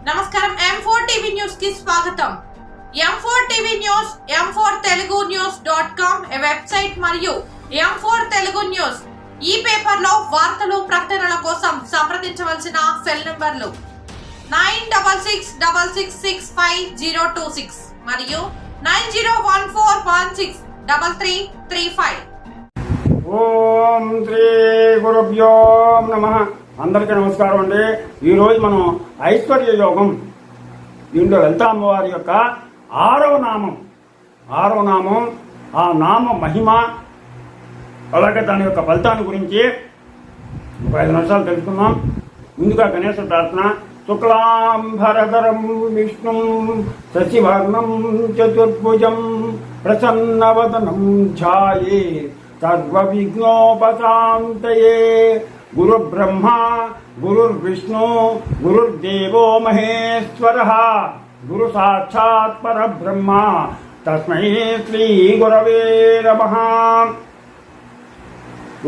నమస్కారం M4 TV news కి స్వాగతం. M4 TV news M4 Telugu News.com website మరియు M4 Telugu న్యూస్ ఈ పేపర్ లో వార్తలు ప్రకటనల కోసం సంప్రదించవలసిన సెల్ నంబర్లు 9666650026 మరియు 9014163335. ఓం శ్రీ గురుభ్యో నమః. అందరికీ నమస్కారం అండి. ఈరోజు మనం ఐశ్వర్య యోగం దీంట్లో లలితా అమ్మవారి యొక్క ఆరవ నామం ఆ నామ మహిమ అలాగే దాని యొక్క ఫలితాన్ని గురించి ఒక 5 నిమిషాలు తెలుసుకుందాం. ముందుగా గణేశ ప్రార్థన. శుక్లాంబరధరం విష్ణుం శశివర్ణం చతుర్భుజం ప్రసన్నవదనం ఛాయే సర్వవిఘ్నోపశాంతయే. గురు బ్రహ్మ గురుర్విష్ణు గురుర్దేవో మహేశ్వరః గురు సాక్షాత్ పరబ్రహ్మ తస్మై శ్రీ గురవే నమః.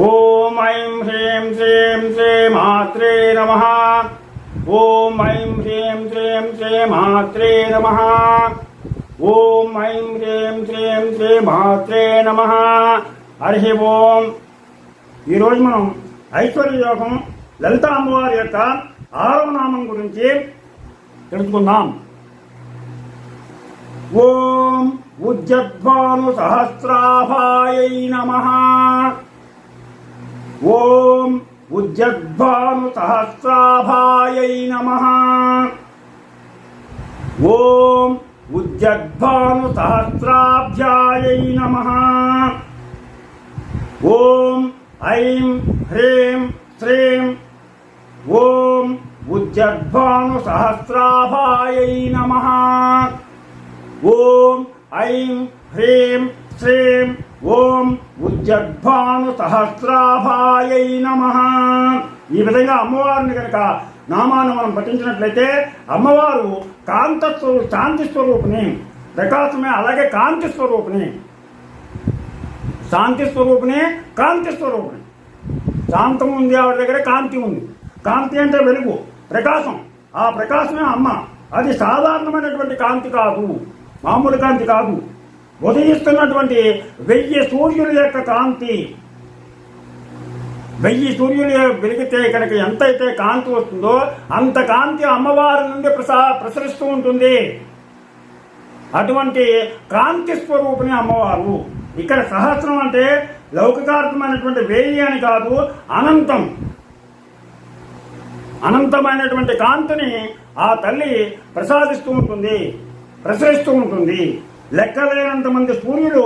ఓం ఐం హ్రీం శ్రీం శ్రీ మాత్రే నమః. ఓం ఐం హ్రీం శ్రీం శ్రీ మాత్రే నమః. ఓం ఐం హ్రీం శ్రీం శ్రీ మాత్రే నమః. హరి ఓం. ఈరోజు మనం ఐశ్వర్య యోగం లలితా అమ్మవారి యొక్క 6వ నామం గురించి తెలుసుకుందాం. ఓం ఉజ్జద్భాను సహస్రాభాయై నమః. ఓం ఉజ్జద్భాను సహస్రాభాయై నమః. ఓం ఉజ్జద్భాను సహస్రాభ్యాయై నమః. ఓం ఐం హ్రీం శ్రీం ఓం ఉజ్జద్భాను సహస్రాభాయై నమః. ఓం ఐం హ్రీం శ్రీం ఓం ఉజ్జద్భాను సహస్రాభాయై నమః. ఈ విధంగా అమ్మవారిని కనుక నామాన్ని మనం పఠించినట్లయితే అమ్మవారు శాంతి స్వరూపిణి, ప్రకాశమే, అలాగే కాంతి స్వరూపిణి. శాంతి స్వరూపిణి, కాంతి స్వరూపిణి. శాంతం ఉంది ఆవిడ దగ్గర, కాంతి ఉంది. కాంతి అంటే వెలుగు, ప్రకాశం. ఆ ప్రకాశమే అమ్మ. అది సాధారణమైనటువంటి కాంతి కాదు, మామూలు కాంతి కాదు. ఉదయిస్తున్నటువంటి 1000 సూర్యుల యొక్క కాంతి. 1000 సూర్యులు వెలిగితే కనుక ఎంతైతే కాంతి వస్తుందో అంత కాంతి అమ్మవారి నుండి ప్రసరిస్తూ ఉంటుంది. అటువంటి కాంతి స్వరూపిణి అమ్మవారు. ఇక్కడ సహస్రం అంటే లౌకికార్థమైనటువంటి 1000 అని కాదు, అనంతమైనటువంటి కాంతిని ఆ తల్లి ప్రసాదిస్తూ ఉంటుంది, ప్రసరిస్తూ ఉంటుంది. లెక్కలేనంత మంది సూర్యుడు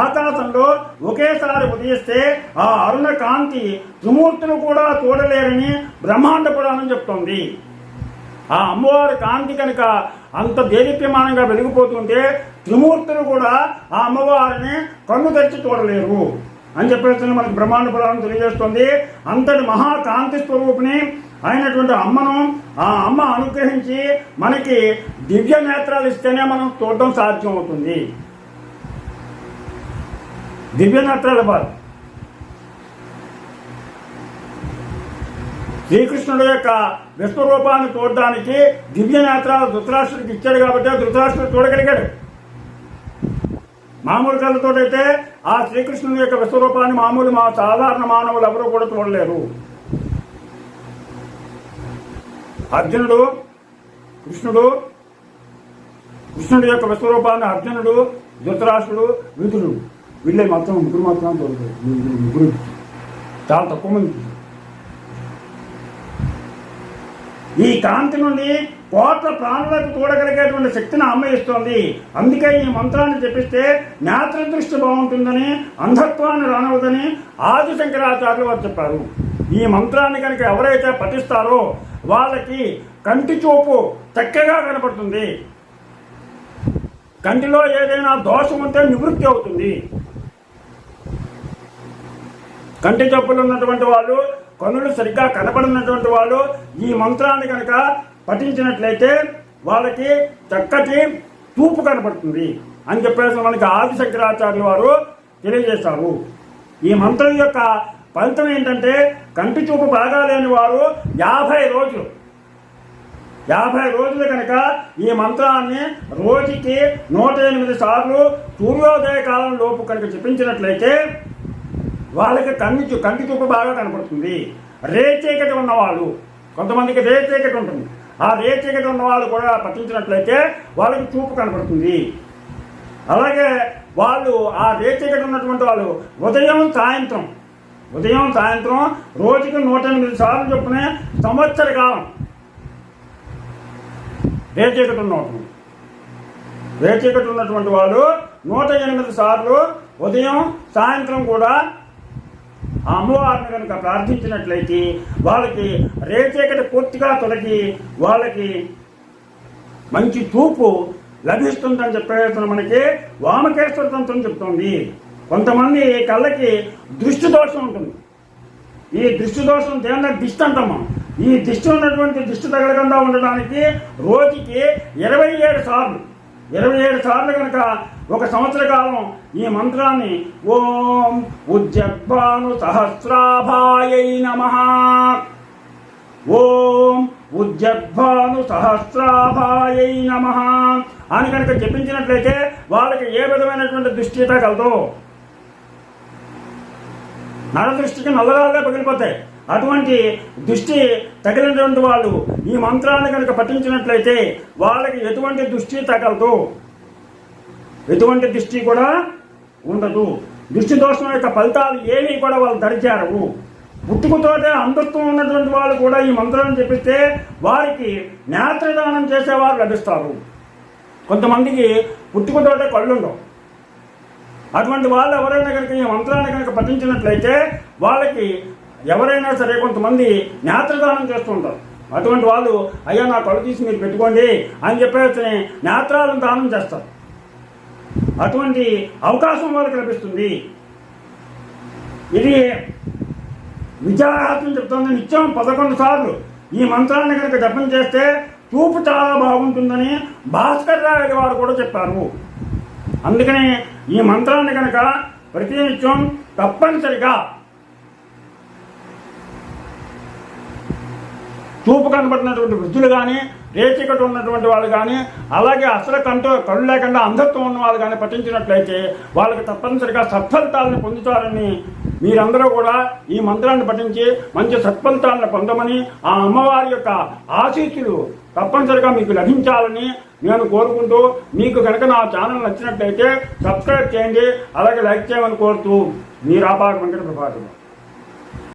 ఆకాశంలో ఒకేసారి ఉదయిస్తే ఆ అరుణ కాంతి త్రిమూర్తులు కూడా చూడలేరని బ్రహ్మాండ పురాణం చెప్తోంది. ఆ అమ్మవారి కాంతి కనుక అంత దేదీప్యమానంగా వెలిగిపోతుంటే త్రిమూర్తులు కూడా ఆ అమ్మవారిని కన్ను తెరిచి చూడలేరు అని చెప్పేసి మనకి బ్రహ్మాండ పురాణం తెలియజేస్తుంది. అంతటి మహాకాంతి స్వరూపిణి అయినటువంటి అమ్మను ఆ అమ్మ అనుగ్రహించి మనకి దివ్య నేత్రాలు ఇస్తేనే మనం చూడడం సాధ్యం అవుతుంది. దివ్య నేత్రాలు ఇవ్వాలి. శ్రీకృష్ణుడు యొక్క విశ్వరూపాన్ని చూడడానికి దివ్య నేత్రాలు ధృతరాష్ట్రుడికి ఇచ్చాడు కాబట్టి ధృతరాష్ట్రుడు చూడగలిగాడు. మామూలు కళ్ళతోటైతే ఆ శ్రీకృష్ణుని యొక్క విశ్వరూపాన్ని సాధారణ మానవులు ఎవరూ కూడా చూడలేరు. అర్జునుడు కృష్ణుడి యొక్క విశ్వరూపాన్ని అర్జునుడు, ధృతరాష్ట్రుడు, విదురుడు వీళ్ళే ముగ్గురు మాత్రం చూడలేదు. ముగ్గురు చాలా తక్కువ మంది. ఈ కాంతి నుండి కోట్ల ప్రాణులకు చూడగలిగేటువంటి శక్తిని అమ్మ ఇస్తోంది. అందుకే ఈ మంత్రాన్ని జపిస్తే నేత్ర దృష్టి బాగుంటుందని, అంధత్వాన్ని రానవదని ఆది శంకరాచార్యులు వారు చెప్పారు. ఈ మంత్రాన్ని కనుక ఎవరైతే పఠిస్తారో వాళ్ళకి కంటి చూపు చక్కగా కనపడుతుంది. కంటిలో ఏదైనా దోషం ఉంటే నివృత్తి అవుతుంది. కంటి జబ్బులు ఉన్నటువంటి వాళ్ళు, కనులు సరిగ్గా కనపడినటువంటి వాళ్ళు ఈ మంత్రాన్ని కనుక పఠించినట్లయితే వాళ్ళకి చక్కటి చూపు కనపడుతుంది అని చెప్పేసి మనకి ఆది శంకరాచార్యులు వారు తెలియజేశారు. ఈ మంత్రం యొక్క ఫలితం ఏంటంటే కంటి చూపు బాగా లేని వారు 50 రోజులు 50 రోజులు కనుక ఈ మంత్రాన్ని రోజుకి 108 సార్లు సూర్యోదయ కాలం లోపు కనుక జపించినట్లయితే వాళ్ళకి కంటి చూపు బాగా కనపడుతుంది. రేచీకటి ఉన్నవాళ్ళు, కొంతమందికి రేచీకటి ఉంటుంది, ఆ రేచీకటి ఉన్న వాళ్ళు కూడా పఠించినట్లయితే వాళ్ళకి చూపు కనపడుతుంది. అలాగే వాళ్ళు ఆ రేచీకటి ఉన్నటువంటి వాళ్ళు ఉదయం సాయంత్రం రోజుకి 108 సార్లు చొప్పున సంవత్సర కాలం రేచీకటి ఉన్నటువంటి వాళ్ళు 108 సార్లు ఉదయం సాయంత్రం కూడా ఆ అమ్మవారిని కనుక ప్రార్థించినట్లయితే వాళ్ళకి రేచీకటి పూర్తిగా తొలగి వాళ్ళకి మంచి చూపు లభిస్తుందని చెప్పేసి మనకి వామకేశ్వర తంత్రం చెప్తుంది. కొంతమంది కళ్ళకి దృష్టి దోషం ఉంటుంది. ఈ దృష్టి దోషం దేన్న దిష్టి అంటాము. ఈ దిష్టి ఉన్నటువంటి దిష్టి తగలకుండా ఉండడానికి రోజుకి 27 సార్లు కనుక ఒక సంవత్సర కాలం ఈ మంత్రాన్ని ఓం ఉజ్జగ్భాను సహస్రాభాయై నమః, ఓం ఉజ్జగ్భాను సహస్రాభాయై నమః అని కనుక జపించినట్లయితే వాళ్ళకి ఏ విధమైనటువంటి దృష్టి తగలదు. నరదృష్టికి నల్లరాళ్ళే పగిలిపోతాయి. అటువంటి దృష్టి తగిలినటువంటి వాళ్ళు ఈ మంత్రాన్ని కనుక పఠించినట్లయితే వాళ్ళకి ఎటువంటి దృష్టి తగలదు, ఎటువంటి దృష్టి కూడా ఉండదు. దృష్టి దోషం యొక్క ఫలితాలు ఏమీ కూడా వాళ్ళు దరిచేరవు. పుట్టుకతోటే అంధత్వం ఉన్నటువంటి వాళ్ళు కూడా ఈ మంత్రాన్ని చెప్పిస్తే వారికి నేత్రదానం చేసేవారు లభిస్తారు. కొంతమందికి పుట్టుకతోటే కళ్ళుండవు. అటువంటి వాళ్ళు ఎవరైనా కనుక ఈ మంత్రాన్ని కనుక పఠించినట్లయితే వాళ్ళకి ఎవరైనా సరే కొంతమంది నేత్రదానం చేస్తుంటారు. అటువంటి వాళ్ళు అయ్యా నా కళ్ళు తీసి మీరు పెట్టుకోండి అని చెప్పేసి నేత్రాలను దానం చేస్తారు. అటువంటి అవకాశం వాళ్ళకి లభిస్తుంది. ఇది విచారాత్మ చెప్తుంది. నిత్యం 11 సార్లు ఈ మంత్రాన్ని కనుక జపం చేస్తే చూపు చాలా బాగుంటుందని భాస్కర్ రావు వారు కూడా చెప్పారు. అందుకని ఈ మంత్రాన్ని కనుక ప్రతినిత్యం తప్పనిసరిగా చూపు కనబడినటువంటి వృద్ధులు కానీ, రేచీకటి ఉన్నటువంటి వాళ్ళు కానీ, అలాగే అసలు కళ్ళు లేకుండా అంధత్వం ఉన్న వాళ్ళు కానీ పఠించినట్లయితే వాళ్ళకి తప్పనిసరిగా సత్ఫలితాలను పొందుతారని మీరందరూ కూడా ఈ మంత్రాన్ని పఠించి మంచి సత్ఫలితాలను పొందమని, ఆ అమ్మవారి యొక్క ఆశీస్సులు తప్పనిసరిగా మీకు లభించాలని నేను కోరుకుంటూ, మీకు కనుక నా ఛానల్ నచ్చినట్లయితే సబ్స్క్రైబ్ చేయండి, అలాగే లైక్ చేయమని కోరుతూ మీ రాపాక వెంకట ప్రభాకర్.